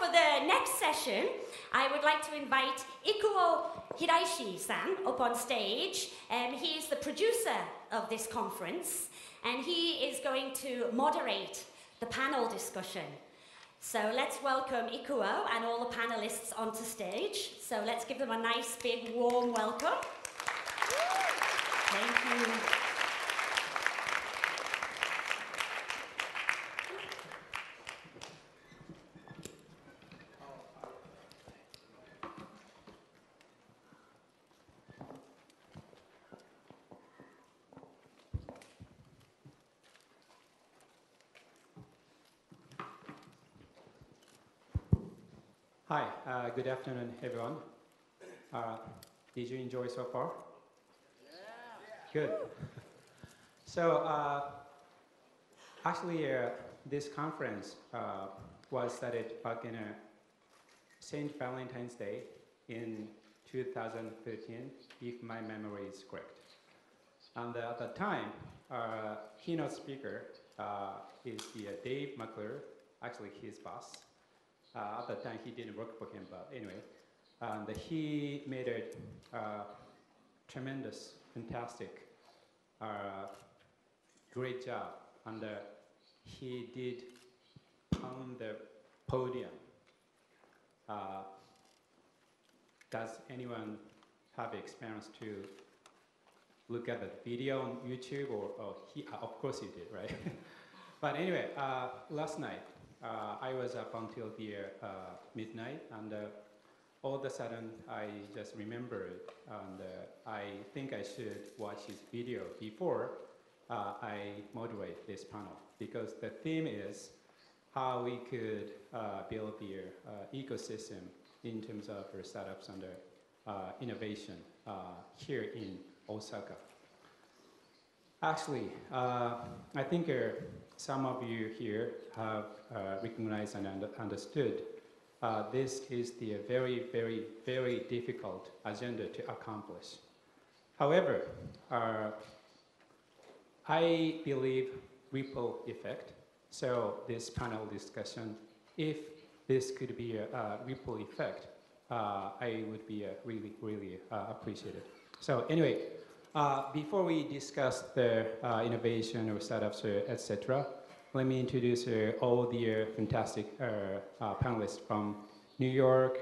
for the next session, I would like to invite Ikuo Hiraishi-san up on stage. He is the producer of this conference, and he is going to moderate the panel discussion. So let's welcome Ikuo and all the panelists onto stage. So let's give them a nice, big, warm welcome. Thank you. Hi, good afternoon, everyone. Did you enjoy so far? Yeah. Good. So, actually, this conference was started back in St. Valentine's Day in 2013, if my memory is correct. And at that time, our keynote speaker is Dave McClure, actually his boss. At that time, he didn't work for him, but anyway. And he made a tremendous, fantastic, great job. And he did on the podium. Does anyone have experience to look at the video on YouTube? Or he, of course he did, right? But anyway, last night, I was up until the midnight, and all of a sudden I just remembered, and I think I should watch his video before I moderate this panel, because the theme is how we could build the ecosystem in terms of startups and innovation here in Osaka. Actually, I think some of you here have recognized and understood this is the very, very, very difficult agenda to accomplish. However, I believe ripple effect. So this panel discussion, if this could be a ripple effect, I would be really, really appreciated. So anyway, before we discuss the innovation or startups, etc., let me introduce all the fantastic panelists from New York.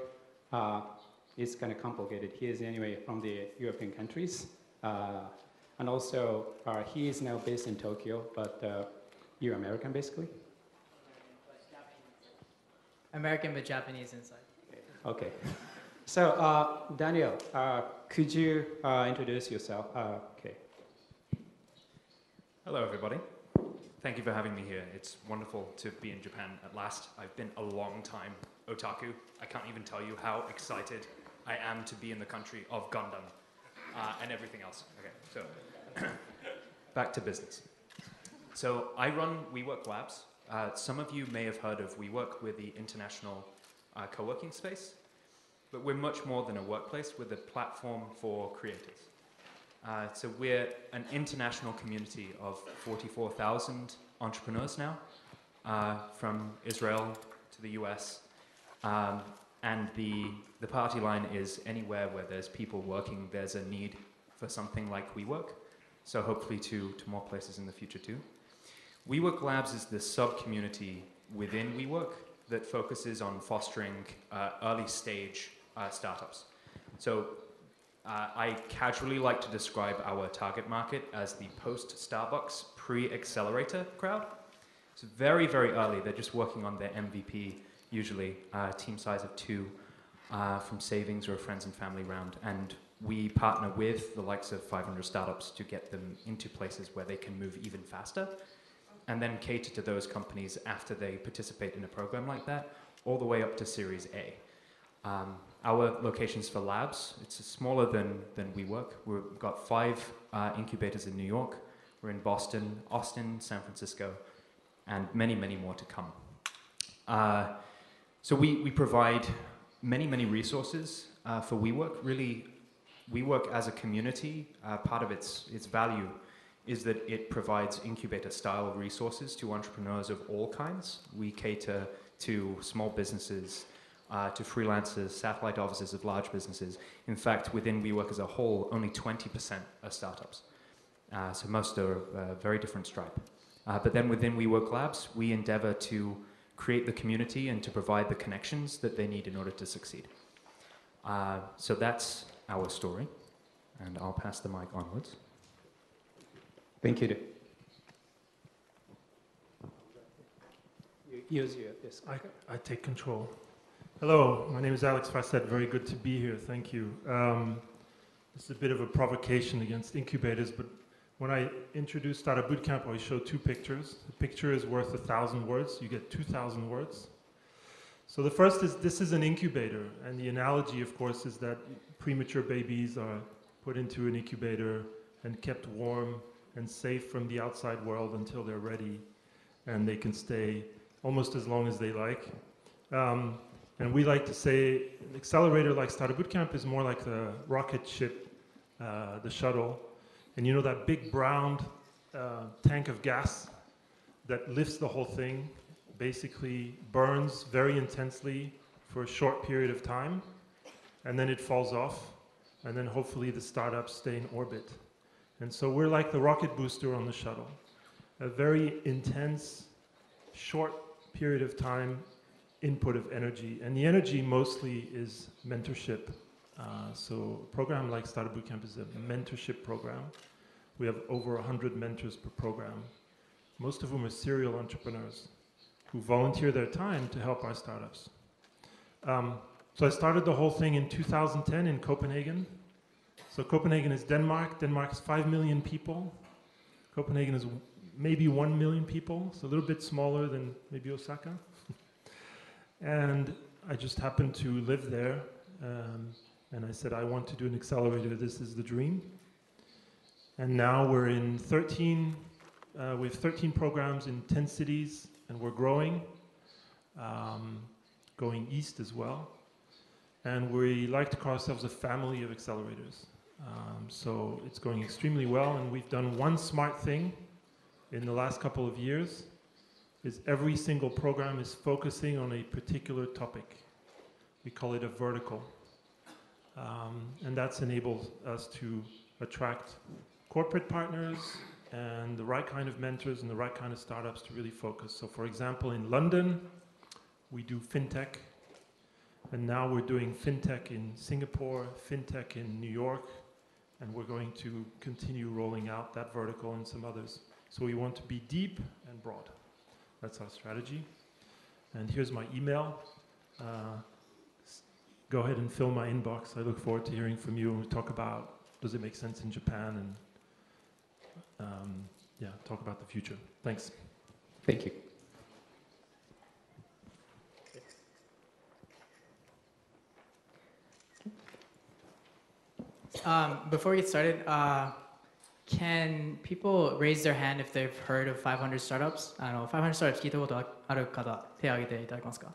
It's kind of complicated. He is anyway from the European countries. And also, he is now based in Tokyo, but you're American, basically? American, but Japanese inside. Okay. So, Daniel, could you introduce yourself? Okay. Hello, everybody. Thank you for having me here. It's wonderful to be in Japan at last. I've been a long time otaku. I can't even tell you how excited I am to be in the country of Gundam and everything else. Okay, so back to business. So I run WeWork Labs. Some of you may have heard of WeWork. We're the international co-working space. But we're much more than a workplace. We're the platform for creators. So we're an international community of 44,000 entrepreneurs now, from Israel to the US. And the party line is anywhere where there's people working, there's a need for something like WeWork. So hopefully to more places in the future too. WeWork Labs is the sub-community within WeWork that focuses on fostering early stage startups. So I casually like to describe our target market as the post-Starbucks pre-accelerator crowd. It's very, very early. They're just working on their MVP, usually team size of 2 from savings or a friends and family round. And we partner with the likes of 500 startups to get them into places where they can move even faster, and then cater to those companies after they participate in a program like that, all the way up to Series A. Our locations for labs, it's smaller than WeWork. We've got 5 incubators in New York. We're in Boston, Austin, San Francisco, and many, many more to come. So we provide many, many resources for WeWork. Really, WeWork as a community, part of its value is that it provides incubator-style resources to entrepreneurs of all kinds. We cater to small businesses, to freelancers, satellite offices of large businesses. In fact, within WeWork as a whole, only 20% are startups. So most are very different stripe. But then within WeWork Labs, we endeavor to create the community and to provide the connections that they need in order to succeed. So that's our story, and I'll pass the mic onwards. Thank you. Use this. I take control. Hello, my name is Alex Fasset. Very good to be here. Thank you. This is a bit of a provocation against incubators, but when I introduce Startup Bootcamp, I show two pictures. The picture is worth 1,000 words. You get 2,000 words. So the first is, this is an incubator, and the analogy, of course, is that premature babies are put into an incubator and kept warm and safe from the outside world until they're ready, and they can stay almost as long as they like. And we like to say an accelerator like Startup Bootcamp is more like the rocket ship, the shuttle. And you know that big brown tank of gas that lifts the whole thing, basically burns very intensely for a short period of time, and then it falls off, and then hopefully the startups stay in orbit. And so we're like the rocket booster on the shuttle. A very intense, short period of time input of energy. And the energy mostly is mentorship. So a program like Startup Bootcamp is a mentorship program. We have over 100 mentors per program, most of whom are serial entrepreneurs who volunteer their time to help our startups. So I started the whole thing in 2010 in Copenhagen. So Copenhagen is Denmark. Denmark is 5 million people. Copenhagen is maybe 1 million people, so a little bit smaller than maybe Osaka. And I just happened to live there, and I said, I want to do an accelerator. This is the dream. And now we're in 13, we have 13 programs in 10 cities, and we're growing, going east as well. And we like to call ourselves a family of accelerators. So it's going extremely well, and we've done one smart thing in the last couple of years, is every single program is focusing on a particular topic. We call it a vertical. And that's enabled us to attract corporate partners and the right kind of mentors and the right kind of startups to really focus. So for example, in London, we do fintech. And now we're doing fintech in Singapore, fintech in New York, and we're going to continue rolling out that vertical and some others. So we want to be deep and broad. That's our strategy. And here's my email. Go ahead and fill my inbox. I look forward to hearing from you, and we talk about, does it make sense in Japan, and yeah, talk about the future. Thanks. Thank you. Before we get started, can people raise their hand if they've heard of 500 startups? 500 startups 聞いたことある方、手を挙げていただけますか？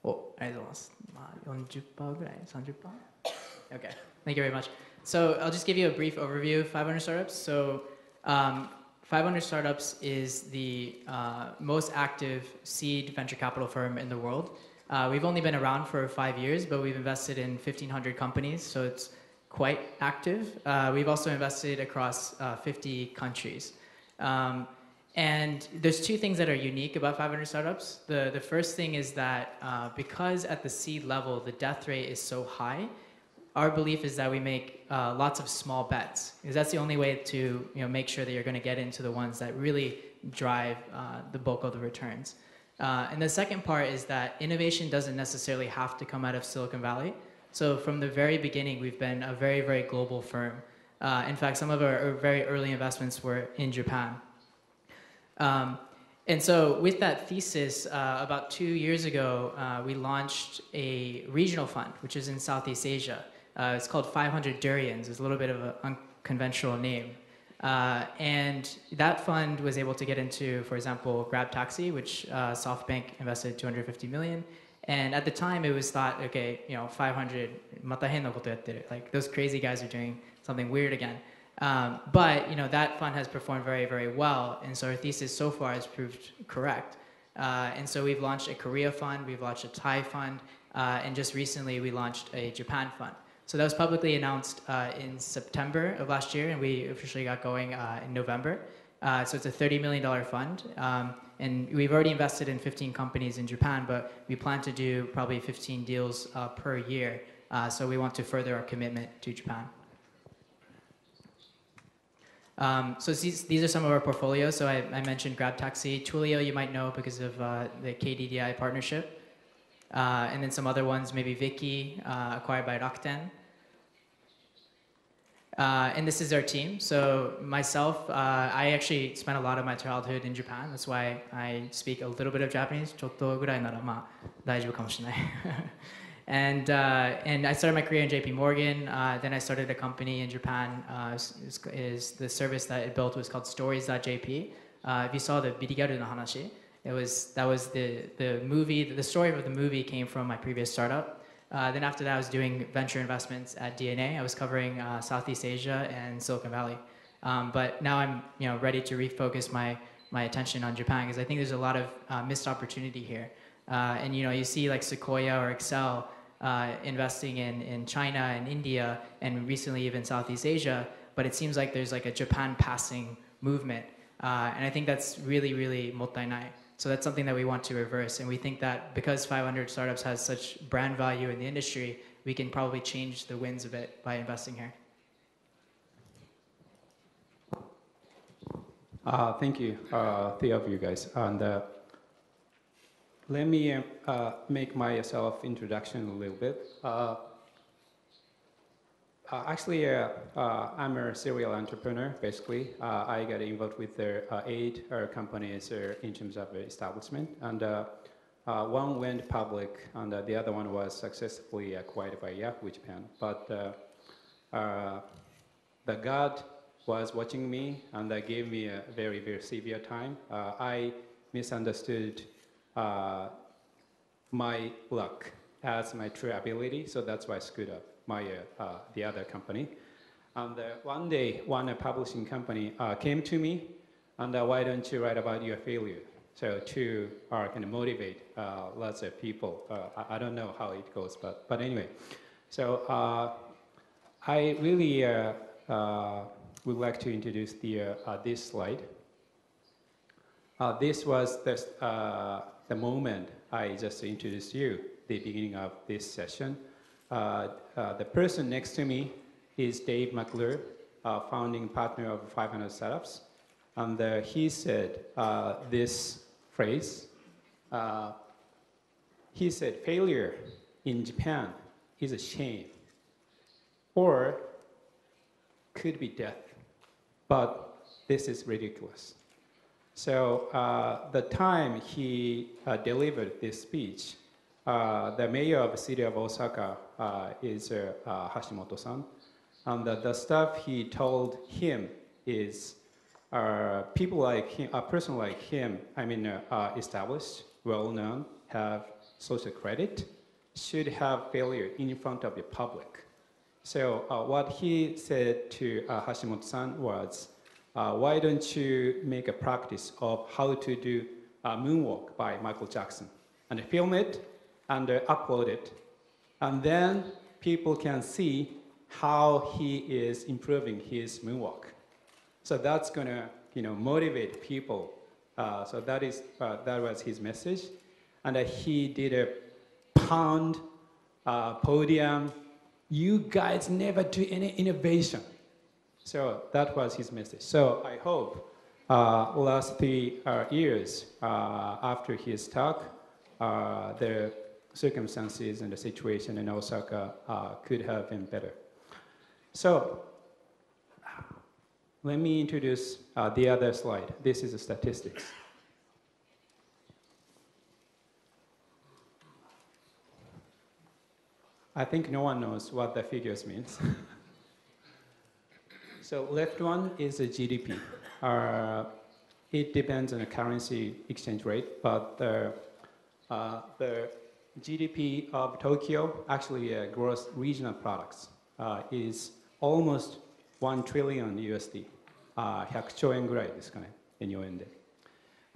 お、ありがとうございます。まあ、40% ぐらい、30%? Okay, thank you very much. So I'll just give you a brief overview of 500 startups. So 500 startups is the most active seed venture capital firm in the world. We've only been around for 5 years, but we've invested in 1,500 companies, so it's quite active. We've also invested across 50 countries. And there's two things that are unique about 500 startups. The first thing is that because at the seed level, the death rate is so high, our belief is that we make lots of small bets, because that's the only way to make sure that you're going to get into the ones that really drive the bulk of the returns. And the second part is that innovation doesn't necessarily have to come out of Silicon Valley. So from the very beginning, we've been a very, very global firm. In fact, some of our very early investments were in Japan. And so with that thesis, about 2 years ago, we launched a regional fund, which is in Southeast Asia. It's called 500 Durians. It's a little bit of an unconventional name. And that fund was able to get into, for example, Grab Taxi, which SoftBank invested 250 million. And at the time, it was thought, okay, 500, また変なことやってる. Like, those crazy guys are doing something weird again. But that fund has performed very, very well, and so our thesis so far has proved correct. And so we've launched a Korea fund, we've launched a Thai fund, and just recently we launched a Japan fund. So that was publicly announced in September of last year, and we officially got going in November. So it's a $30 million fund, and we've already invested in 15 companies in Japan, but we plan to do probably 15 deals per year. So we want to further our commitment to Japan. So these are some of our portfolios. So I mentioned Grab Taxi. Twilio you might know because of the KDDI partnership. And then some other ones, maybe Viki, acquired by Rakuten. And this is our team. So myself, I actually spent a lot of my childhood in Japan. That's why I speak a little bit of Japanese. ちょっとぐらいならまあ大丈夫かもしれない。And I started my career in JP Morgan. Then I started a company in Japan. Is the service that it built was called Stories.jp. If you saw the Birigaru no Hanashi, that was the movie. The story of the movie came from my previous startup. Then after that, I was doing venture investments at DNA. I was covering Southeast Asia and Silicon Valley. But now I'm ready to refocus my attention on Japan because I think there's a lot of missed opportunity here. And you see like Sequoia or Excel investing in China and India and recently even Southeast Asia, but it seems like there's like a Japan passing movement. And I think that's really, really mottainai. So that's something that we want to reverse. And we think that because 500 Startups has such brand value in the industry, we can probably change the winds a bit by investing here. Thank you, three of you guys. And let me make myself introduction a little bit. Actually, I'm a serial entrepreneur, basically. I got involved with 8 companies in terms of establishment. And one went public, and the other one was successfully acquired by Yahoo Japan. But the God was watching me, and gave me a very, very severe time. I misunderstood my luck as my true ability, so that's why I screwed up the other company. And one day, one publishing company came to me, and why don't you write about your failure? So to kind of motivate lots of people. I don't know how it goes, but anyway. So I really would like to introduce this slide. This was the moment I just introduced you, the beginning of this session. The person next to me is Dave McClure, founding partner of 500 Startups. And he said this phrase. He said, failure in Japan is a shame, or could be death. But this is ridiculous. So the time he delivered this speech, the mayor of the city of Osaka is Hashimoto-san. And the stuff he told him is people like him, a person like him, established, well-known, have social credit, should have failure in front of the public. So what he said to Hashimoto-san was, why don't you make a practice of how to do moonwalk by Michael Jackson and film it and upload it, and then people can see how he is improving his moonwalk. So that's gonna, motivate people. So that was his message, and he did a pound podium. You guys never do any innovation. So that was his message. So I hope last 3 years after his talk, the circumstances and the situation in Osaka could have been better. So let me introduce the other slide. This is the statistics. I think no one knows what the figures means. So left one is the GDP. It depends on the currency exchange rate, but the GDP of Tokyo, actually gross regional products, is almost 1 trillion USD. 100兆円ぐらいですかね、日本円で。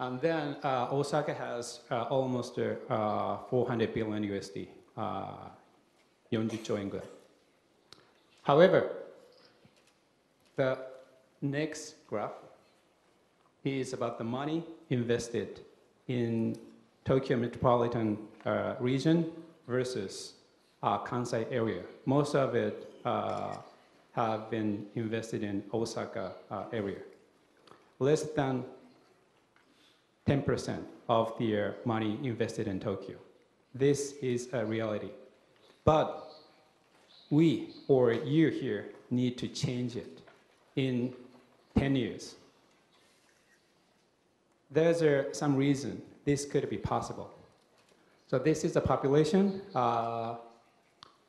And then Osaka has almost 400 billion USD, 40 兆円ぐらい. However, the next graph is about the money invested in Tokyo metropolitan region versus Kansai area. Most of it have been invested in Osaka area. Less than 10% of their money invested in Tokyo. This is a reality. But we, or you here, need to change it in 10 years. There's some reason this could be possible. So this is the population.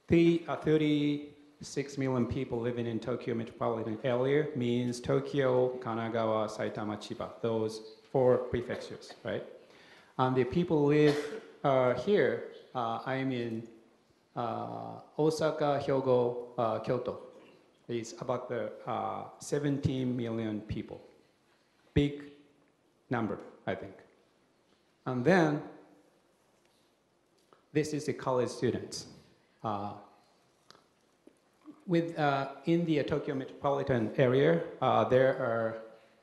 36 million people living in Tokyo metropolitan area means Tokyo, Kanagawa, Saitama, Chiba, those 4 prefectures, right? And the people live here, I'm in Osaka, Hyogo, Kyoto. It's about the 17 million people. Big number, I think. And then, this is the college students. In the Tokyo metropolitan area, there are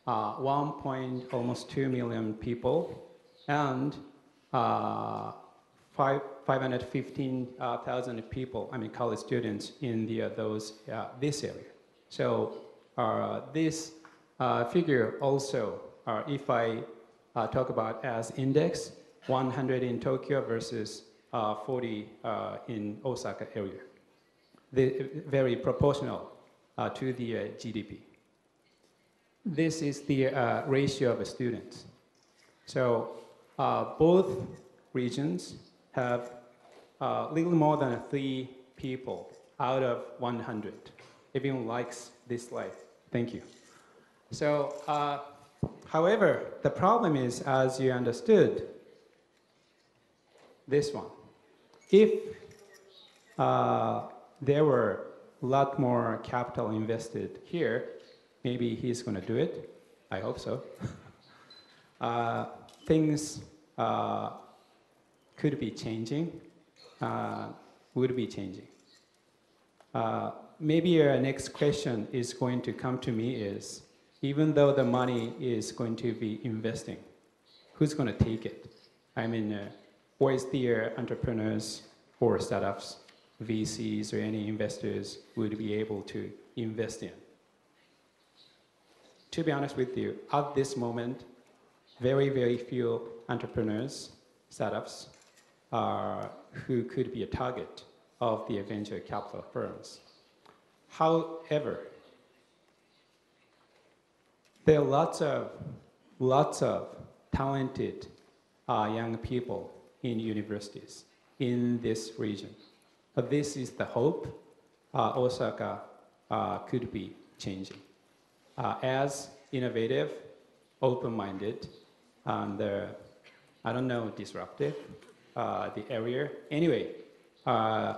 1.2 million people and 515,000 people, college students in this area. So this figure also, if I talk about as index, 100 in Tokyo versus 40 in Osaka area. Very proportional to the GDP. This is the ratio of students. So both regions have little more than 3 people out of 100. Everyone likes this slide. Thank you. So, however, the problem is, as you understood, this one. If there were a lot more capital invested here, maybe he's going to do it. I hope so. Things could be changing, would be changing. Maybe your next question is going to come to me is, even though the money is going to be investing, who's going to take it? Or is the entrepreneurs or startups, VCs, or any investors would be able to invest in? To be honest with you, at this moment, very, very few entrepreneurs, startups, who could be a target of the venture capital firms. However, there are lots of talented young people in universities in this region. But this is the hope Osaka could be changing. As innovative, open-minded, and I don't know, disruptive, the area. Anyway, I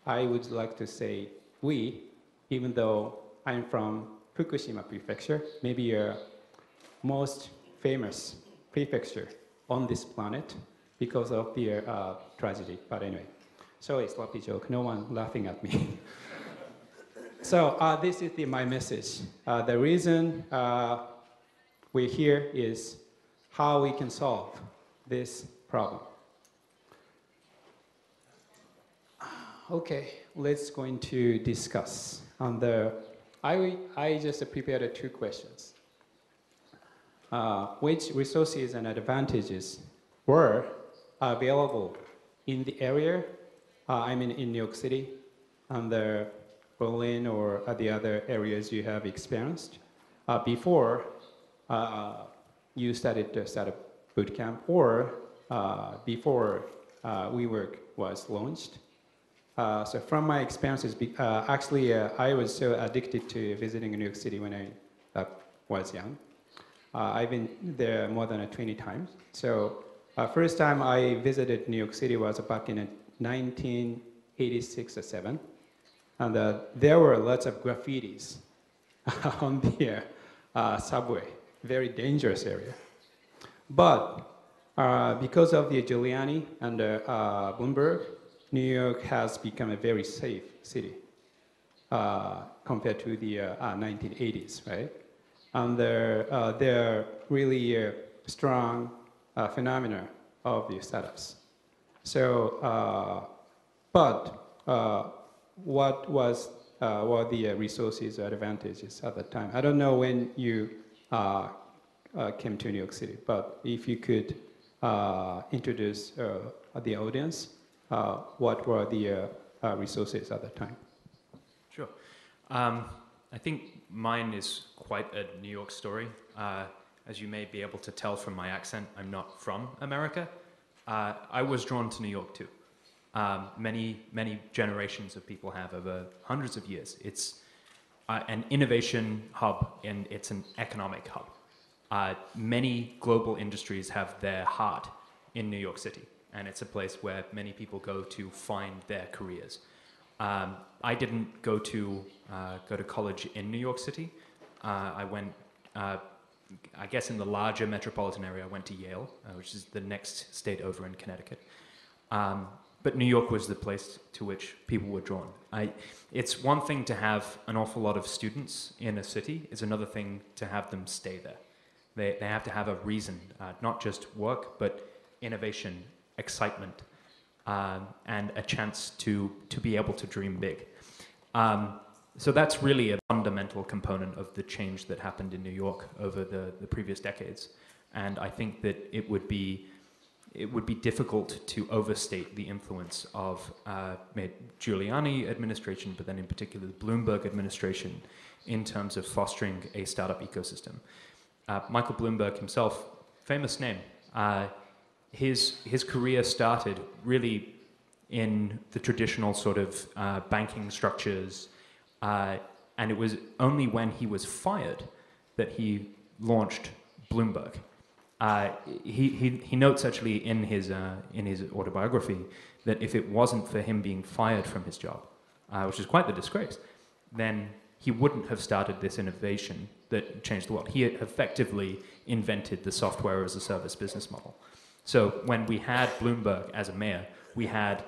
would like to say we, even though I'm from Fukushima Prefecture, maybe a most famous prefecture on this planet because of the tragedy. But anyway, so it's a sloppy joke. No one laughing at me. So this is my message. The reason we're here is how we can solve this problem. Okay, let's going to discuss. I just prepared 2 questions. Which resources and advantages were available in the area, in New York City, and Berlin, or the other areas you have experienced before you started to start a boot camp, or before WeWork was launched. So from my experiences, actually I was so addicted to visiting New York City when I was young. I've been there more than 20 times. So first time I visited New York City was back in 1986 or 7. And there were lots of graffitis on the subway. very dangerous area. But because of the Giuliani and Bloomberg, New York has become a very safe city compared to the 1980s, right? And there are really strong phenomena of the startups. So, what were the resources or advantages at that time? I don't know when you came to New York City, but if you could introduce the audience, what were the resources at that time? Sure. I think mine is quite a New York story. As you may be able to tell from my accent, I'm not from America. I was drawn to New York too. Many generations of people have over hundreds of years. It's an innovation hub and it's an economic hub. Many global industries have their heart in New York City, and it's a place where many people go to find their careers. I didn't go to college in New York City. I went, I guess in the larger metropolitan area, I went to Yale, which is the next state over in Connecticut. But New York was the place to which people were drawn. It's one thing to have an awful lot of students in a city. It's another thing to have them stay there. They have to have a reason, not just work, but innovation, excitement, and a chance to be able to dream big. So that's really a fundamental component of the change that happened in New York over the previous decades. And I think that it would be difficult to overstate the influence of Giuliani administration, but then in particular the Bloomberg administration, in terms of fostering a startup ecosystem. Michael Bloomberg himself, famous name, his career started really in the traditional sort of banking structures, and it was only when he was fired that he launched Bloomberg. He notes actually in his autobiography that if it wasn't for him being fired from his job, which is quite the disgrace, then he wouldn't have started this innovation that changed the world. He effectively invented the software as a service business model. So when we had Bloomberg as a mayor, we had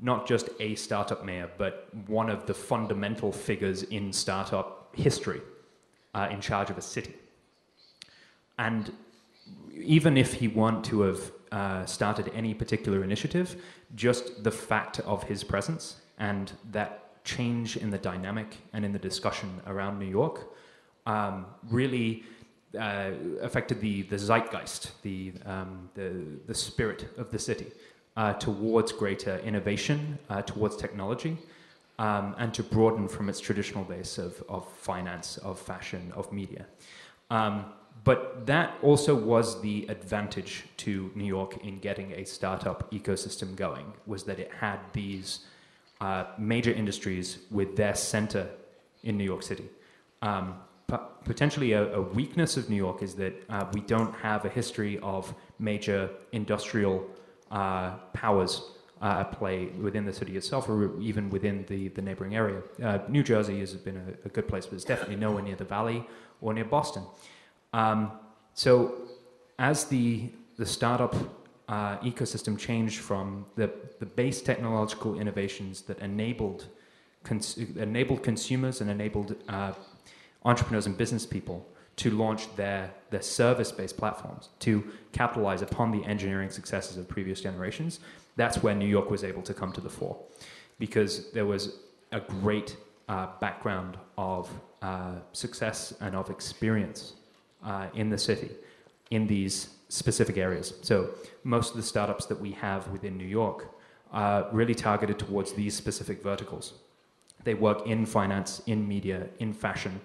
not just a startup mayor, but one of the fundamental figures in startup history in charge of a city. And even if he weren't to have started any particular initiative, just the fact of his presence and that change in the dynamic and in the discussion around New York really affected the zeitgeist, the spirit of the city towards greater innovation, towards technology, and to broaden from its traditional base of finance, of fashion, of media. But that also was the advantage to New York in getting a startup ecosystem going, was that it had these major industries with their center in New York City. Potentially a weakness of New York is that we don't have a history of major industrial powers at play within the city itself, or even within the neighboring area. New Jersey has been a good place, but it's definitely nowhere near the Valley or near Boston. So as the startup ecosystem changed from the base technological innovations that enabled consumers and enabled entrepreneurs and business people to launch their service-based platforms to capitalize upon the engineering successes of previous generations, that's where New York was able to come to the fore, because there was a great background of success and of experience in the city in these specific areas. So most of the startups that we have within New York are really targeted towards these specific verticals. They work in finance, in media, in fashion,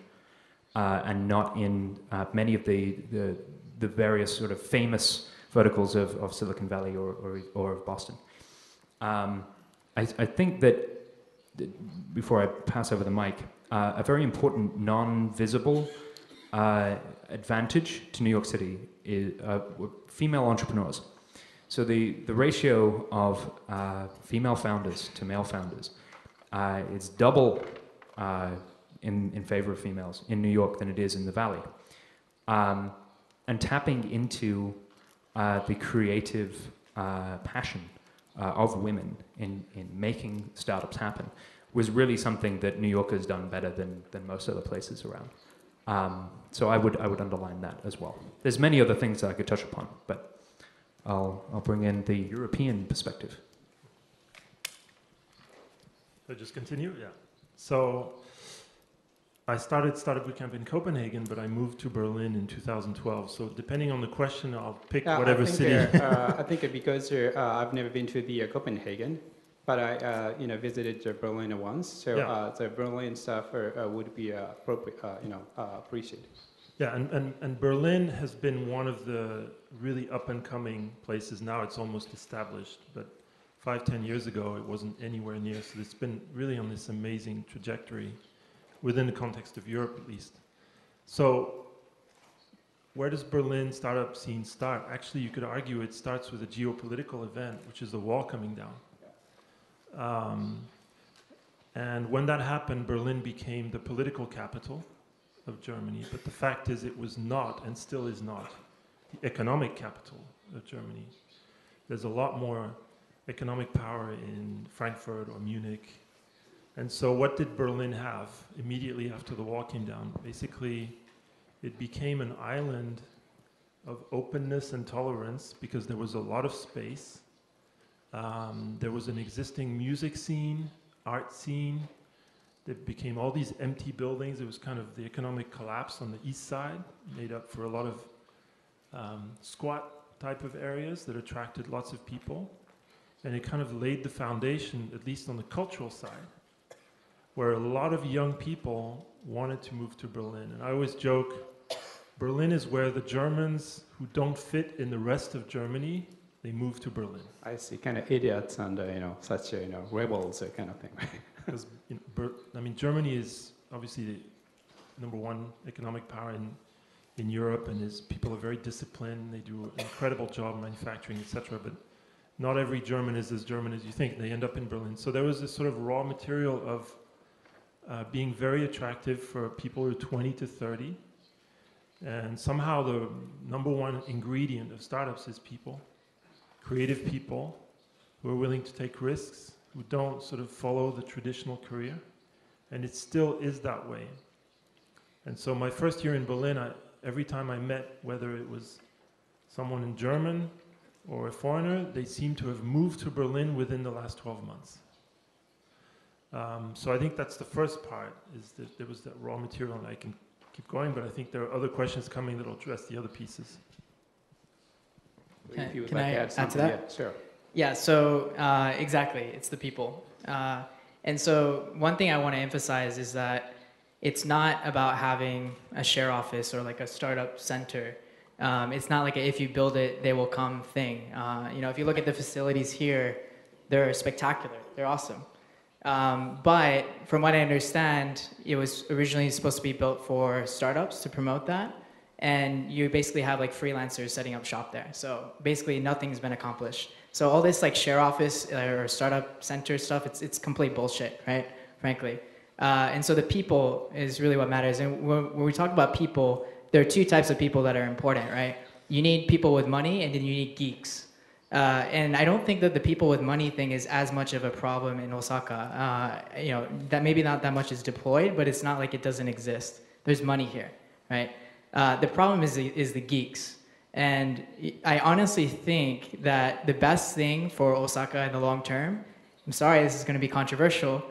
and not in many of the various sort of famous verticals of Silicon Valley or of Boston. I think that, before I pass over the mic, a very important non-visible advantage to New York City is female entrepreneurs. So the ratio of female founders to male founders is double in favor of females in New York than it is in the Valley. tapping into the creative passion of women in making startups happen was really something that New York has done better than most other places around. So I would underline that as well. There's many other things that I could touch upon, but I'll bring in the European perspective. So just continue? Yeah. So I started Bootcamp in Copenhagen, but I moved to Berlin in 2012. So depending on the question, I'll pick whatever city. I think because I've never been to the Copenhagen, but I visited Berlin once. So the Berlin stuff would be appropriate, appreciated. Yeah, and Berlin has been one of the really up and coming places. Now it's almost established, but 5-10 years ago it wasn't anywhere near. So it's been really on this amazing trajectory within the context of Europe, at least. So where does Berlin startup scene start? Actually, you could argue it starts with a geopolitical event, which is the wall coming down. And when that happened, Berlin became the political capital of Germany. But the fact is it was not, and still is not, the economic capital of Germany. There's a lot more economic power in Frankfurt or Munich. And so what did Berlin have immediately after the wall came down? Basically, it became an island of openness and tolerance because there was a lot of space. There was an existing music scene, art scene. There became all these empty buildings. It was kind of the economic collapse on the east side, made up for a lot of squat type of areas that attracted lots of people. And it kind of laid the foundation, at least on the cultural side, where a lot of young people wanted to move to Berlin. And I always joke, Berlin is where the Germans who don't fit in the rest of Germany, they move to Berlin. I see, kind of idiots and such rebels kind of thing. Because Germany is obviously the number one economic power in Europe, and people are very disciplined. They do an incredible job manufacturing, etc. But not every German is as German as you think. They end up in Berlin. So there was this sort of raw material of being very attractive for people who are 20 to 30. And somehow the number one ingredient of startups is people, creative people who are willing to take risks, who don't sort of follow the traditional career. And it still is that way. And so my first year in Berlin, every time I met, whether it was someone in German or a foreigner, they seemed to have moved to Berlin within the last 12 months. So I think that's the first part, is that there was that raw material, and I can keep going, but I think there are other questions coming that will address the other pieces. Can I add to that? Yeah, sure. Yeah, so exactly, it's the people. And so one thing I want to emphasize is that it's not about having a share office or like a startup center. It's not like a, if you build it, they will come thing. If you look at the facilities here, they're spectacular. They're awesome. But from what I understand, it was originally supposed to be built for startups to promote that. And you basically have like freelancers setting up shop there. So basically nothing's been accomplished. So all this like share office or startup center stuff, it's complete bullshit, right? Frankly. And so the people is really what matters. And when we talk about people, there are two types of people that are important, right? You need people with money, and then you need geeks. And I don't think that the people with money thing is as much of a problem in Osaka. That maybe not that much is deployed, but it's not like it doesn't exist. There's money here, right? The problem is the geeks. And I honestly think that the best thing for Osaka in the long term, I'm sorry, this is going to be controversial,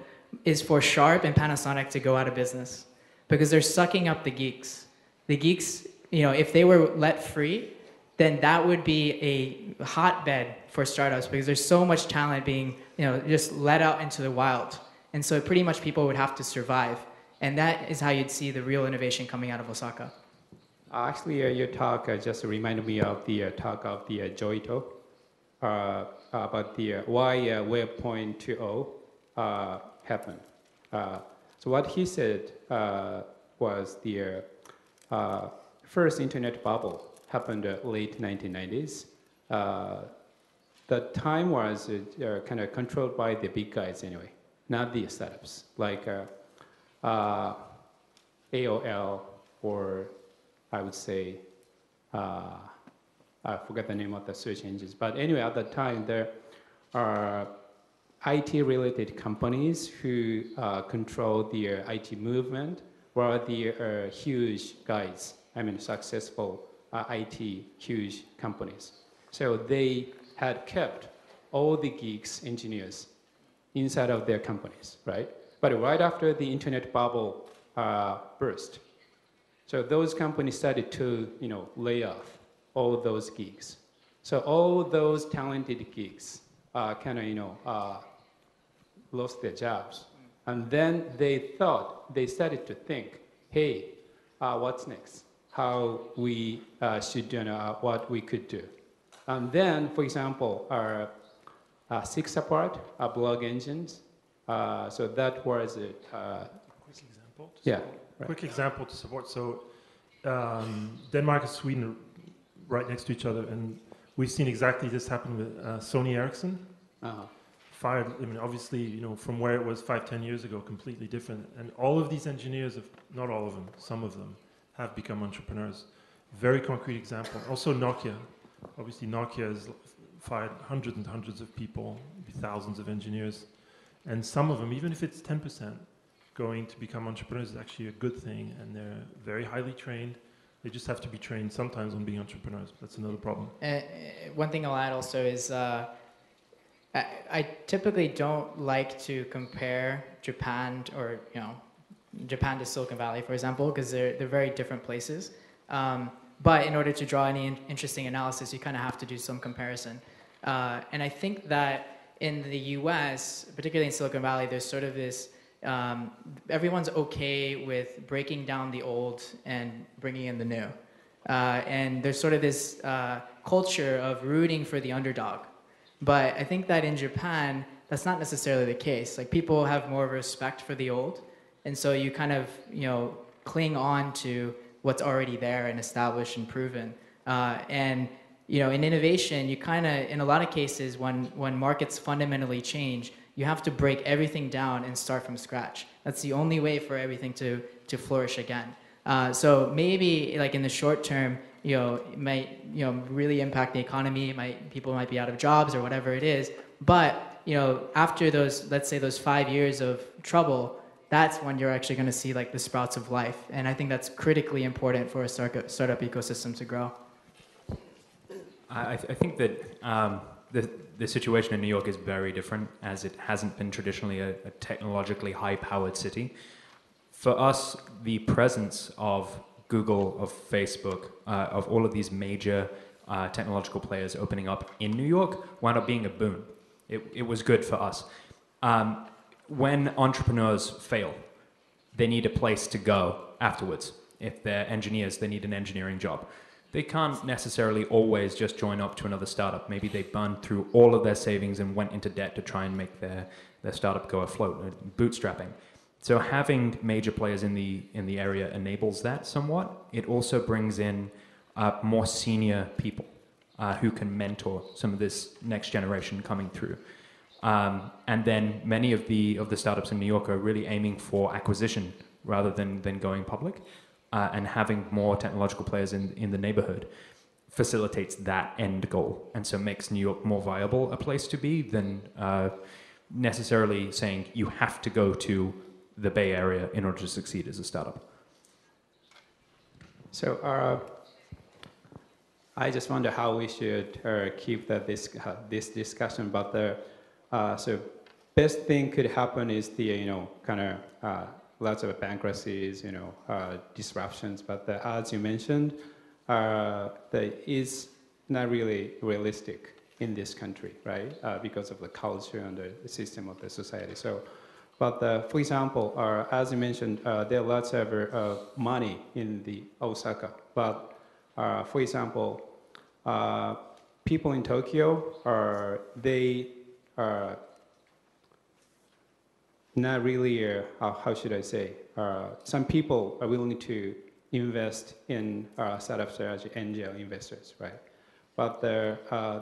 is for Sharp and Panasonic to go out of business. Because they're sucking up the geeks. The geeks, if they were let free, then that would be a hotbed for startups, because there's so much talent being, just let out into the wild. And so pretty much people would have to survive. And that is how you'd see the real innovation coming out of Osaka. Actually, your talk just reminded me of the talk of the Joito about the why Web 2.0 happened. So what he said was the first internet bubble happened late 1990s. The time was kind of controlled by the big guys anyway, not the startups like AOL, or I would say I forget the name of the search engines. But anyway, at the time, there are IT-related companies who control the IT movement, were the huge guys, I mean, successful IT huge companies. So they had kept all the geeks, engineers, inside of their companies, right? But right after the internet bubble burst, so those companies started to, lay off all those geeks. So all those talented geeks lost their jobs. And then they started to think, hey, what's next? How we should do, what we could do. And then, for example, our Six Apart, our blog engines. So that was it. Quick example. Yeah. Right. Quick example to support. So Denmark and Sweden are right next to each other, and we've seen exactly this happen with Sony Ericsson. Fired, I mean, obviously, from where it was 5-10 years ago, completely different. And all of these engineers, not all of them, some of them, have become entrepreneurs. Very concrete example. Also Nokia. Obviously, Nokia has fired hundreds and hundreds of people, maybe thousands of engineers. And some of them, even if it's 10%, going to become entrepreneurs is actually a good thing. And they're very highly trained. They just have to be trained sometimes on being entrepreneurs. That's another problem. One thing I'll add also is I typically don't like to compare Japan or Japan to Silicon Valley, for example, because they're very different places. But in order to draw any interesting analysis, you kind of have to do some comparison. And I think that in the US, particularly in Silicon Valley, there's sort of this, everyone's okay with breaking down the old and bringing in the new. And there's sort of this culture of rooting for the underdog. But I think that in Japan, that's not necessarily the case. Like, people have more respect for the old. And so you kind of, cling on to what's already there and established and proven. And, in innovation, you kind of, in a lot of cases, when markets fundamentally change, you have to break everything down and start from scratch. That's the only way for everything to flourish again. So maybe, like, in the short term, it might, really impact the economy. People might be out of jobs or whatever it is. But, after those, let's say those 5 years of trouble, that's when you're actually going to see, like, the sprouts of life. And I think that's critically important for a startup ecosystem to grow. I think that the situation in New York is very different, as it hasn't been traditionally a technologically high-powered city. For us, the presence of Google, of Facebook, of all of these major technological players opening up in New York wound up being a boon. It was good for us. When entrepreneurs fail, they need a place to go afterwards. If they're engineers, they need an engineering job. They can't necessarily always just join up to another startup. Maybe they burned through all of their savings and went into debt to try and make their startup go afloat, bootstrapping. So having major players in the area enables that somewhat. It also brings in more senior people who can mentor some of this next generation coming through. And then many of the startups in New York are really aiming for acquisition rather than going public. And having more technological players in the neighborhood facilitates that end goal, and so makes New York more viable a place to be than necessarily saying you have to go to the Bay Area in order to succeed as a startup. So I just wonder how we should keep this discussion. But so best thing could happen is the lots of bankruptcies, disruptions. But as you mentioned, that is not really realistic in this country, right? Because of the culture and the system of the society. So, but for example, as you mentioned, there are lots of money in the Osaka. But for example, people in Tokyo they are not really, how should I say, some people are willing to invest in startups as angel investors, right? But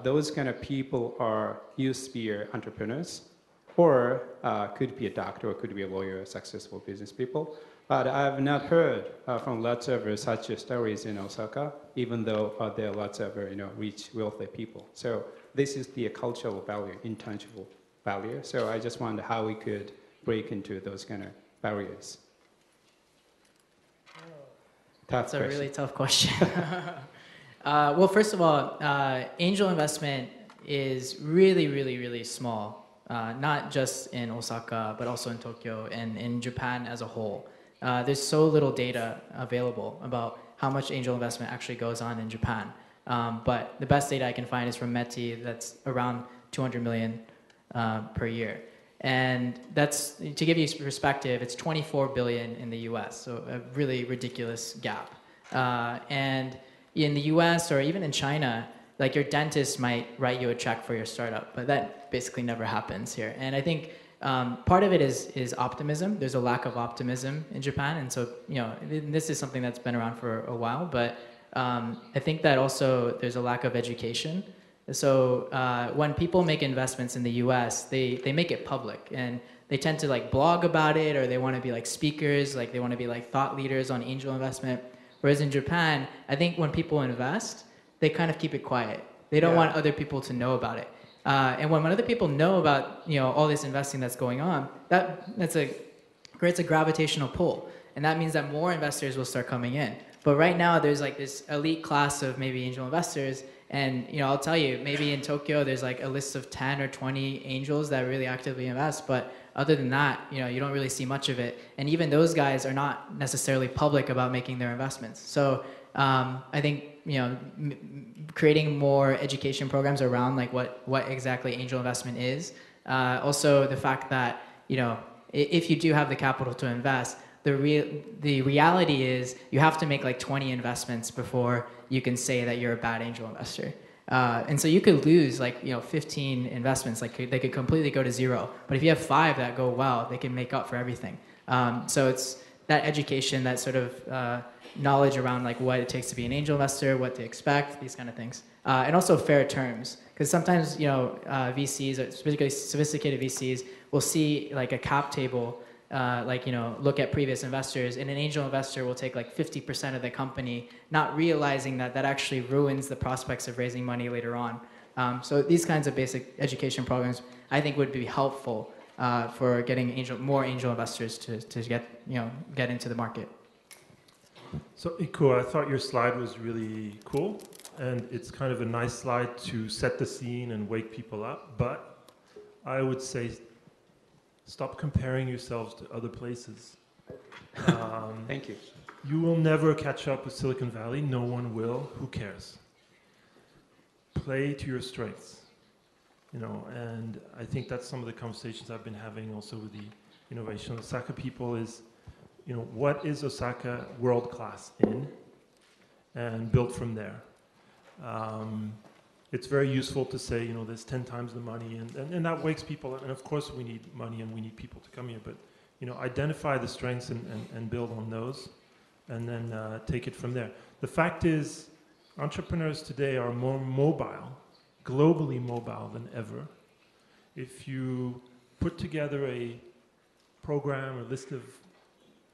those kind of people used to be entrepreneurs, or could be a doctor, or could be a lawyer, successful business people. But I've not heard from lots of such stories in Osaka, even though there are lots of rich, wealthy people. So this is the cultural value, intangible value. So I just wonder how we could break into those kind of barriers. That's a really tough question. Well, first of all, angel investment is really, really, really small, not just in Osaka, but also in Tokyo and in Japan as a whole. There's so little data available about how much angel investment actually goes on in Japan. But the best data I can find is from METI, that's around 200 million per year. And that's, to give you perspective, it's 24 billion in the US, so a really ridiculous gap. And in the US or even in China, like your dentist might write you a check for your startup, but that basically never happens here. And I think part of it is optimism. There's a lack of optimism in Japan, and so this is something that's been around for a while. But I think that also there's a lack of education. So when people make investments in the U.S., they make it public, and they tend to like blog about it, or they want to be like speakers, like they want to be like thought leaders on angel investment. Whereas in Japan, I think when people invest, they kind of keep it quiet. They don't want other people to know about it. And when other people know about all this investing that's going on, that's creates a gravitational pull, and that means that more investors will start coming in. But right now, there's like this elite class of maybe angel investors, and I'll tell you, maybe in Tokyo there's like a list of 10 or 20 angels that really actively invest, but other than that, you don't really see much of it. And even those guys are not necessarily public about making their investments. So I think creating more education programs around like what exactly angel investment is. Also the fact that if you do have the capital to invest, the reality is you have to make like 20 investments before you can say that you're a bad angel investor. And so you could lose like 15 investments, like they could completely go to zero. But if you have 5 that go well, they can make up for everything. So it's that education, that sort of knowledge around like what it takes to be an angel investor, what to expect, these kind of things, and also fair terms. Because sometimes VCs, or particularly sophisticated VCs, will see like a cap table. Look at previous investors, and an angel investor will take like 50% of the company, not realizing that actually ruins the prospects of raising money later on. So these kinds of basic education programs, I think, would be helpful for getting more angel investors to get into the market. So Iko, I thought your slide was really cool, and it's kind of a nice slide to set the scene and wake people up. But I would say, stop comparing yourselves to other places. Thank you. You will never catch up with Silicon Valley. No one will. Who cares? Play to your strengths. And I think that's some of the conversations I've been having also with the Innovation Osaka people is, what is Osaka world class in, and build from there. It's very useful to say, there's 10 times the money, and that wakes people up. And of course we need money and we need people to come here, but identify the strengths and build on those, and then take it from there. The fact is, entrepreneurs today are more mobile, globally mobile than ever. If you put together a program, a list of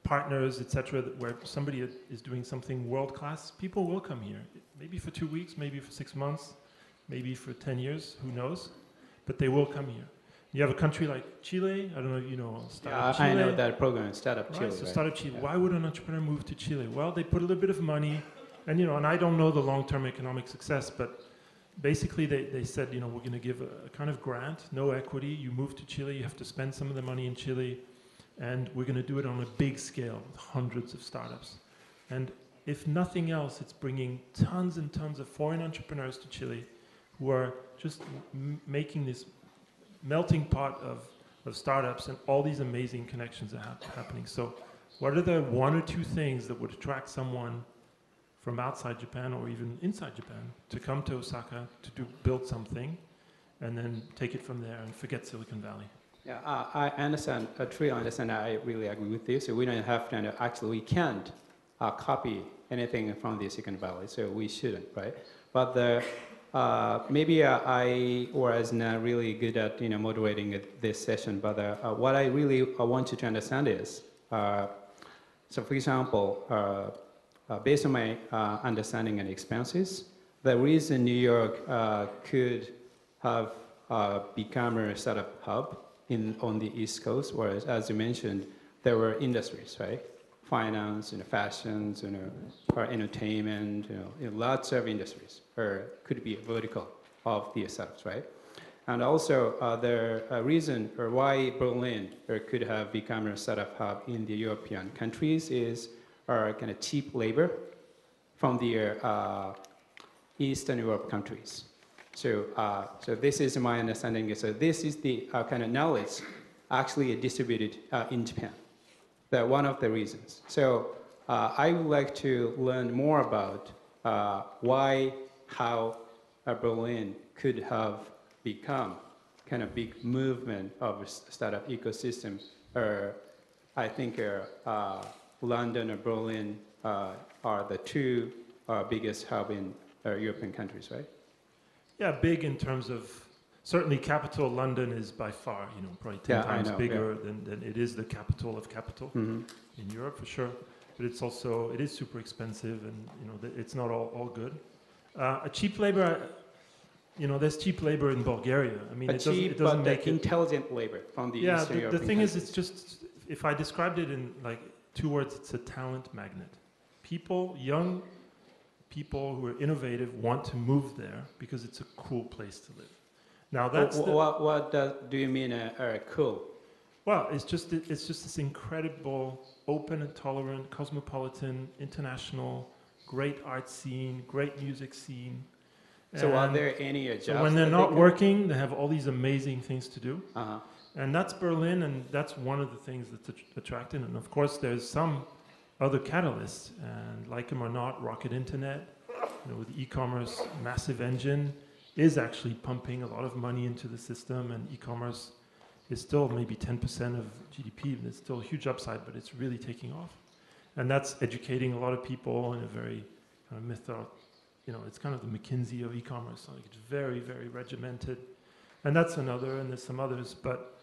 partners, etc., where somebody is doing something world-class, people will come here. Maybe for 2 weeks, maybe for 6 months, maybe for 10 years, who knows? But they will come here. You have a country like Chile, I don't know if you know Startup Chile. I know that program, Startup Chile. So Startup Chile, why would an entrepreneur move to Chile? Well, they put a little bit of money, and and I don't know the long-term economic success, but basically they said, we're going to give a kind of grant, no equity. You move to Chile, you have to spend some of the money in Chile, and we're going to do it on a big scale with hundreds of startups. And if nothing else, it's bringing tons and tons of foreign entrepreneurs to Chile who are just making this melting pot of startups, and all these amazing connections are happening. So what are the 1 or 2 things that would attract someone from outside Japan or even inside Japan to come to Osaka to build something, and then take it from there and forget Silicon Valley? Yeah, I understand, I truly understand. I really agree with you. So we don't have to, actually we can't copy anything from the Silicon Valley, so we shouldn't, right? But maybe I was not really good at moderating this session, but what I really want you to understand is So for example, based on my understanding and experiences, the reason New York could have become a startup hub on the East Coast was, as you mentioned, there were industries, right? Finance, fashions, or entertainment, lots of industries, or could be a vertical of the startups, right? And also, the reason or why Berlin could have become a startup hub in the European countries is kind of cheap labor from the Eastern Europe countries. So this is my understanding. So this is the kind of knowledge actually distributed in Japan. That's one of the reasons. So I would like to learn more about why, how Berlin could have become kind of big movement of a startup ecosystem. I think London or Berlin are the two biggest hub in European countries, right? Yeah, big in terms of, certainly capital London is by far, probably 10 times bigger than it is the capital of capital in Europe for sure. But it's also, it is super expensive and, it's not all good. A cheap labor, there's cheap labor in Bulgaria. I mean, it doesn't make intelligent labor from the Eastern European the thing countries. is, it's just, if I described it in like 2 words, it's a talent magnet. Young people who are innovative want to move there because it's a cool place to live. Now that's what do you mean cool? Well, it's just this incredible, open and tolerant, cosmopolitan, international, great art scene, great music scene. So are there any jobs? So when they're not working, they have all these amazing things to do. And that's Berlin, and that's one of the things that's attracting. And of course, there's some other catalysts, and like them or not, Rocket Internet, with e-commerce, massive engine, is actually pumping a lot of money into the system, and e-commerce is still maybe 10% of GDP, and it's still a huge upside, but it's really taking off. And that's educating a lot of people in a very kind of it's kind of the McKinsey of e-commerce. Like it's very, very regimented. And that's another, and there's some others, but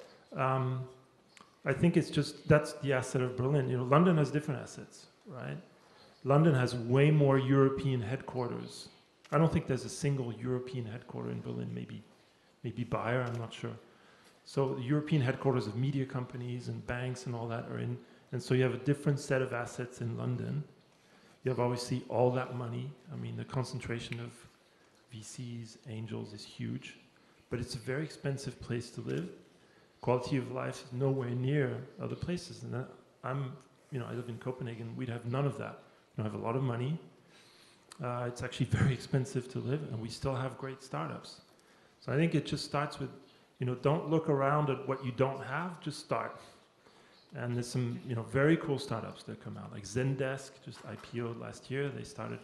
I think it's just, that's the asset of Berlin. London has different assets, right? London has way more European headquarters. I don't think there's a single European headquarter in Berlin, maybe Bayer, I'm not sure. So the European headquarters of media companies and banks and all that are in, and so you have a different set of assets in London. You have obviously all that money. I mean, the concentration of VCs, angels is huge, but it's a very expensive place to live. Quality of life is nowhere near other places. And I live in Copenhagen, we'd have none of that. We don't have a lot of money. It's actually very expensive to live, and we still have great startups. So I think it just starts with, don't look around at what you don't have, just start. And there's some, very cool startups that come out, like Zendesk, just IPO'd last year. They started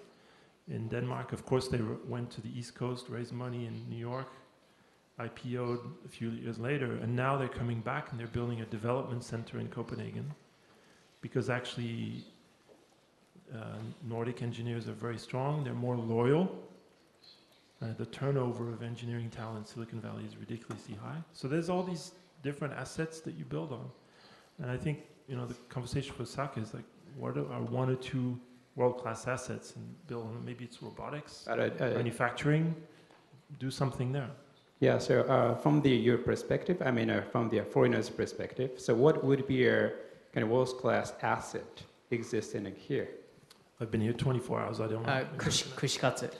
in Denmark. Of course, they went to the East Coast, raised money in New York, IPO'd a few years later, and now they're coming back and they're building a development center in Copenhagen, because actually Nordic engineers are very strong, they're more loyal. The turnover of engineering talent in Silicon Valley is ridiculously high. So there's all these different assets that you build on. And I think, the conversation with Saka is like, what are 1 or 2 world-class assets, and build on them? Maybe it's robotics, manufacturing, do something there. Yeah, so from your perspective, from the foreigner's perspective, so what would be a kind of world-class asset existing here? I've been here 24 hours, I don't know. Kushikatsu.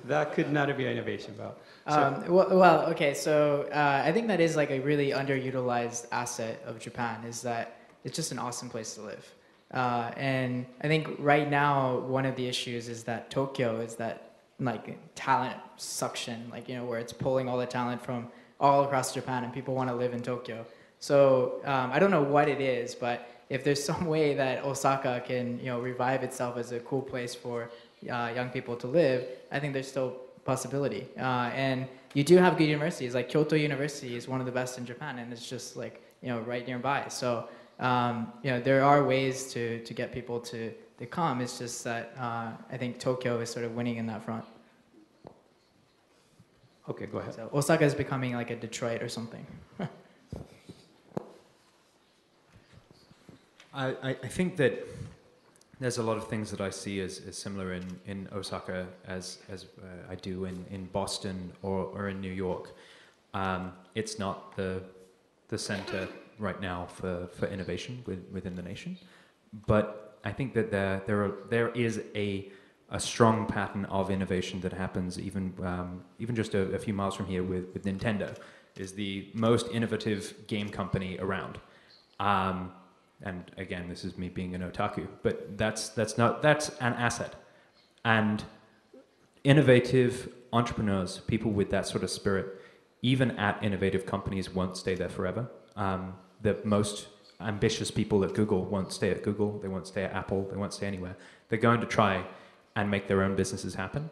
That could not be innovation, Bob. Okay, so I think that is like a really underutilized asset of Japan, is that it's just an awesome place to live. And I think right now, one of the issues is that Tokyo is that like talent suction, where it's pulling all the talent from all across Japan, and people want to live in Tokyo. So I don't know what it is, but if there's some way that Osaka can, revive itself as a cool place for young people to live, I think there's still possibility. And you do have good universities, like Kyoto University is one of the best in Japan, and it's just like, right nearby. So, there are ways to get people to come. It's just that I think Tokyo is sort of winning in that front. Okay, go ahead. So Osaka is becoming like a Detroit or something. I think that there's a lot of things that I see as similar in Osaka as I do in Boston or in New York. It's not the center right now for innovation within the nation, but I think that there is a strong pattern of innovation that happens even just a few miles from here with Nintendo. Is the most innovative game company around. And again, this is me being an otaku, but that's an asset. And innovative entrepreneurs, people with that sort of spirit, even at innovative companies, won't stay there forever. The most ambitious people at Google won't stay at Google, they won't stay at Apple, they won't stay anywhere. They're going to try and make their own businesses happen.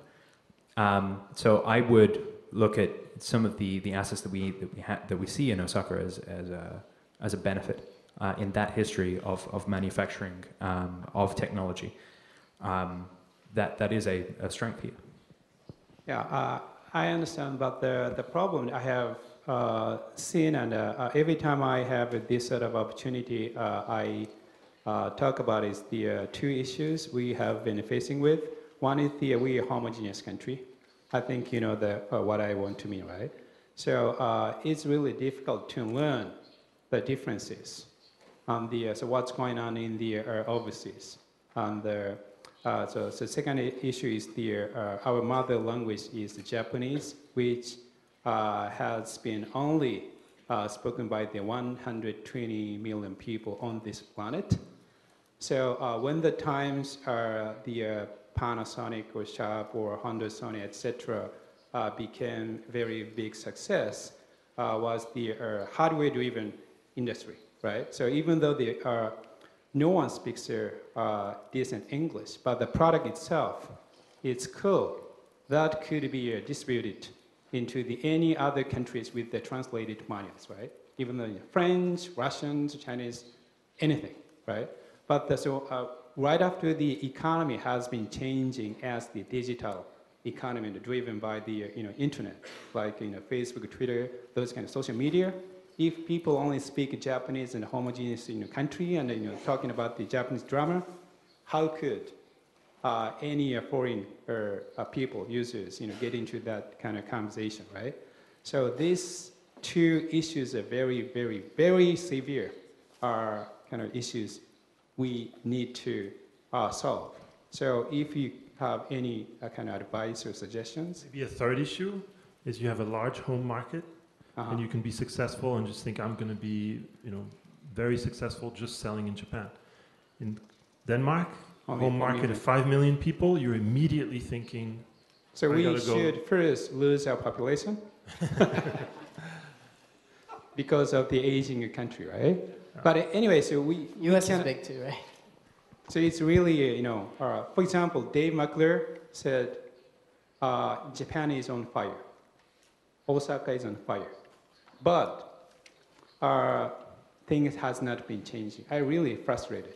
So I would look at some of the assets that we see in Osaka as a benefit in that history of manufacturing, of technology. That is a strength here. Yeah, I understand, but the problem I have seen, and every time I have this sort of opportunity, I talk about is the two issues we have been facing with. One is we are a homogeneous country. I think you know what I want to mean, right? So it's really difficult to learn the differences on so what's going on in the overseas. So the second issue is our mother language is Japanese, which has been only spoken by the 120 million people on this planet. So when the times are the Panasonic or Sharp or Honda, Sony, etc., became very big success, was the hardware-driven industry, right? So even though no one speaks decent English, but the product itself, it's cool. That could be distributed into any other countries with the translated manuals, right? Even though French, Russians, Chinese, anything, right? But right after the economy has been changing as the digital economy driven by the internet, like Facebook, Twitter, those kind of social media. If people only speak Japanese in a homogeneous country and talking about the Japanese drama, how could any foreign people, users, get into that kind of conversation, right? So these two issues are very, very, very severe kind of issues we need to solve. So if you have any kind of advice or suggestions. Maybe a third issue is you have a large home market, and you can be successful and just think I'm going to be, very successful just selling in Japan. In Denmark, home market of 5 million people, you're immediately thinking. So we should first lose our population because of the aging country, right? But anyway, so US is big too, right? So it's really, for example, Dave McClure said, Japan is on fire. Osaka is on fire. But things has not been changing. I'm really frustrated.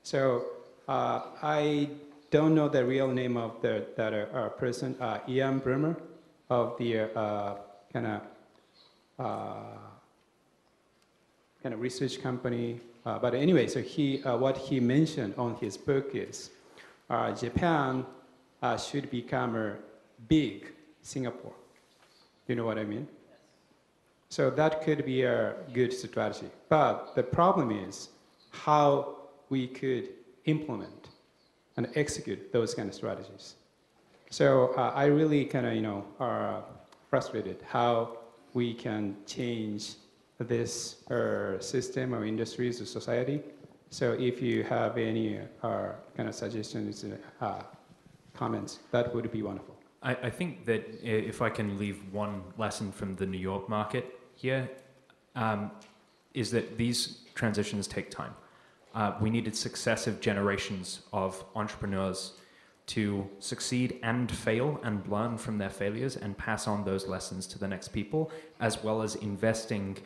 So I don't know the real name of that person, Ian Bremmer, of the kind of research company. But anyway, so what he mentioned on his book is Japan should become a big Singapore. You know what I mean? So that could be a good strategy. But the problem is how we could implement and execute those kind of strategies. So I really kind of, are frustrated how we can change this system or industries or society. So if you have any kind of suggestions, comments, that would be wonderful. I think that if I can leave one lesson from the New York market here, is that these transitions take time. We needed successive generations of entrepreneurs to succeed and fail and learn from their failures and pass on those lessons to the next people, as well as investing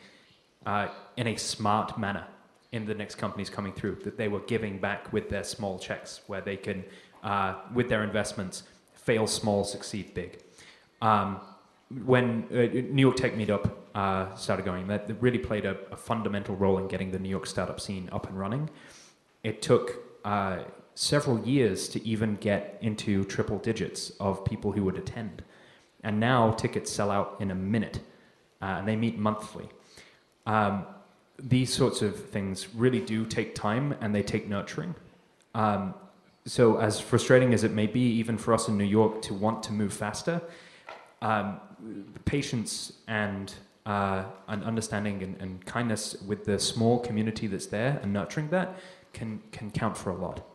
in a smart manner in the next companies coming through, that they were giving back with their small checks, where they can, with their investments, fail small, succeed big. When New York Tech Meetup started going, that really played a fundamental role in getting the New York startup scene up and running. it took several years to even get into triple digits of people who would attend. And now tickets sell out in a minute, and they meet monthly. These sorts of things really do take time, and they take nurturing. So as frustrating as it may be, even for us in New York, to want to move faster, patience and understanding and kindness with the small community that's there and nurturing that can count for a lot.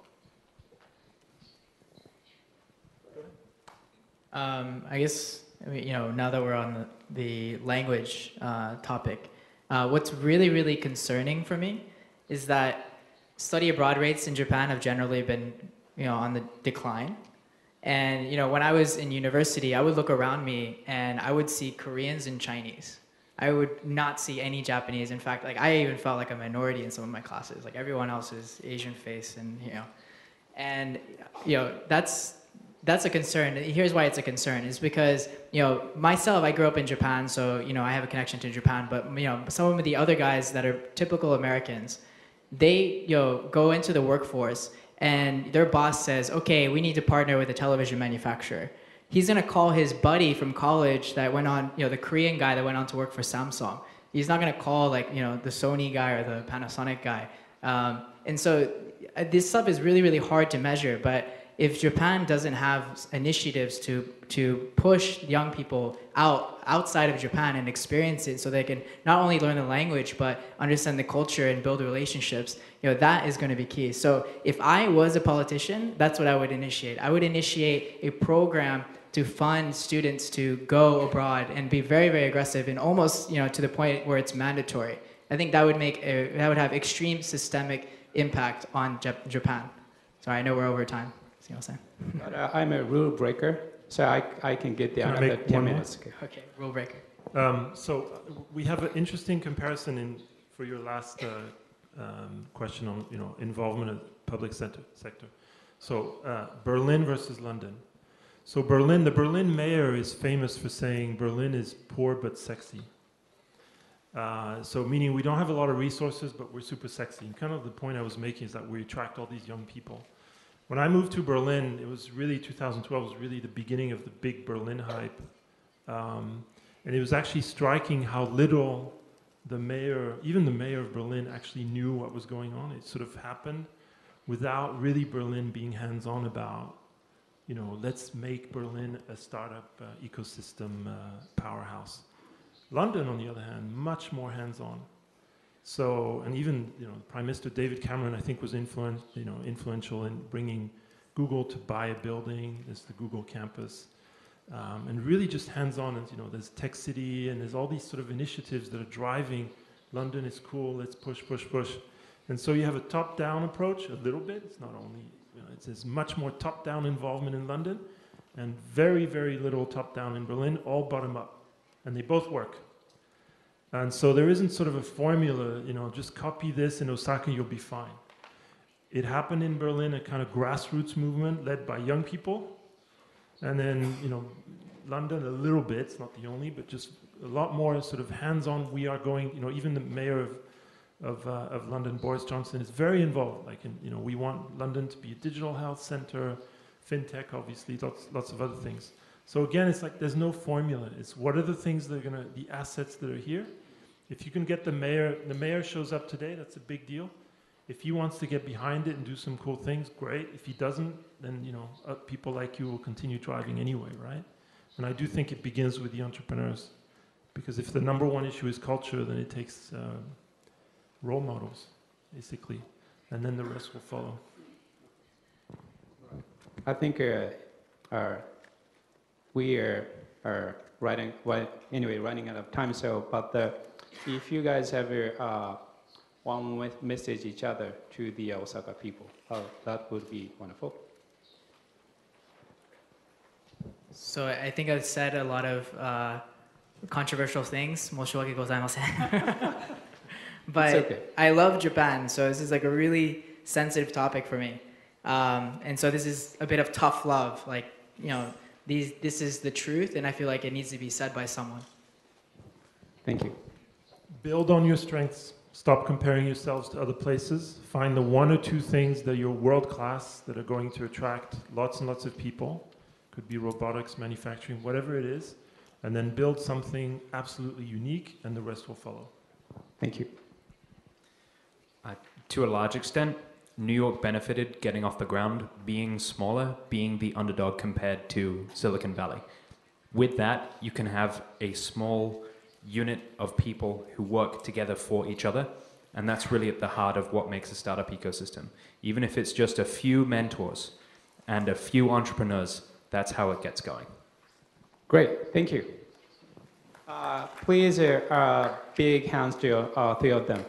I guess, now that we're on the language topic, what's really, really concerning for me is that study abroad rates in Japan have generally been, on the decline. And, when I was in university, I would look around me and I would see Koreans and Chinese. I would not see any Japanese. In fact, I even felt like a minority in some of my classes. Like everyone else is Asian face and, that's a concern. Here's why it's a concern. Is because, myself, I grew up in Japan, so, I have a connection to Japan. But, some of the other guys that are typical Americans, they, go into the workforce and their boss says, okay, we need to partner with a television manufacturer. He's going to call his buddy from college that went on, the Korean guy that went on to work for Samsung. He's not going to call, the Sony guy or the Panasonic guy. And so this stuff is really, really hard to measure. But if Japan doesn't have initiatives to push young people outside of Japan and experience it so they can not only learn the language but understand the culture and build relationships, that is going to be key. So if I was a politician, that's what I would initiate. I would initiate a program to fund students to go abroad and be very, very aggressive and almost, to the point where it's mandatory. I think that would that would have extreme systemic impact on Japan. Sorry, I know we're over time. See what I'm saying? But, I'm a rule breaker, so I can get the Can I another make 10 one more? minutes. Okay, rule breaker. So we have an interesting comparison for your last question on involvement in the public sector. So Berlin versus London. So the Berlin mayor is famous for saying Berlin is poor but sexy. So meaning we don't have a lot of resources, but we're super sexy. And kind of the point I was making is that we attract all these young people. When I moved to Berlin, it was really 2012 was really the beginning of the big Berlin hype. And it was actually striking how little even the mayor of Berlin actually knew what was going on. It sort of happened without really Berlin being hands-on about, let's make Berlin a startup ecosystem powerhouse. London, on the other hand, much more hands-on. So, and even Prime Minister David Cameron, I think, was influential in bringing Google to buy a building. There's the Google campus, and really just hands-on. And there's Tech City, and there's all these sort of initiatives that are driving. London is cool. Let's push. And so you have a top-down approach a little bit. It's not only there's much more top-down involvement in London, and very, very little top-down in Berlin. All bottom-up, and they both work. And so there isn't sort of a formula, just copy this in Osaka, you'll be fine. It happened in Berlin, a kind of grassroots movement led by young people. And then, London a little bit, it's not the only, but just a lot more sort of hands-on. We are going, even the mayor of London, Boris Johnson, is very involved. We want London to be a digital health center, fintech, obviously, lots of other things. So again, it's like there's no formula. It's what are the things that are the assets that are here. If you can get the mayor shows up today, that's a big deal. If he wants to get behind it and do some cool things, great. If he doesn't, then people like you will continue driving anyway, right? And I do think it begins with the entrepreneurs, because if the number one issue is culture, then it takes role models, basically, and then the rest will follow. I think we are running out of time. So, but if you guys have one message each other to the Osaka people, that would be wonderful. So I think I've said a lot of controversial things. 申し訳ございません. But okay. I love Japan, so this is like a really sensitive topic for me. And so this is a bit of tough love. This is the truth, and I feel like it needs to be said by someone. Thank you. Build on your strengths. Stop comparing yourselves to other places. Find the one or two things that you're world class, that are going to attract lots and lots of people. Could be robotics, manufacturing, whatever it is. And then build something absolutely unique, and the rest will follow. Thank you. To a large extent, New York benefited getting off the ground, being smaller, being the underdog compared to Silicon Valley. With that, you can have a small unit of people who work together for each other, and that's really at the heart of what makes a startup ecosystem. Even if it's just a few mentors and a few entrepreneurs, that's how it gets going. Great, thank you. Please, big hands to three of them.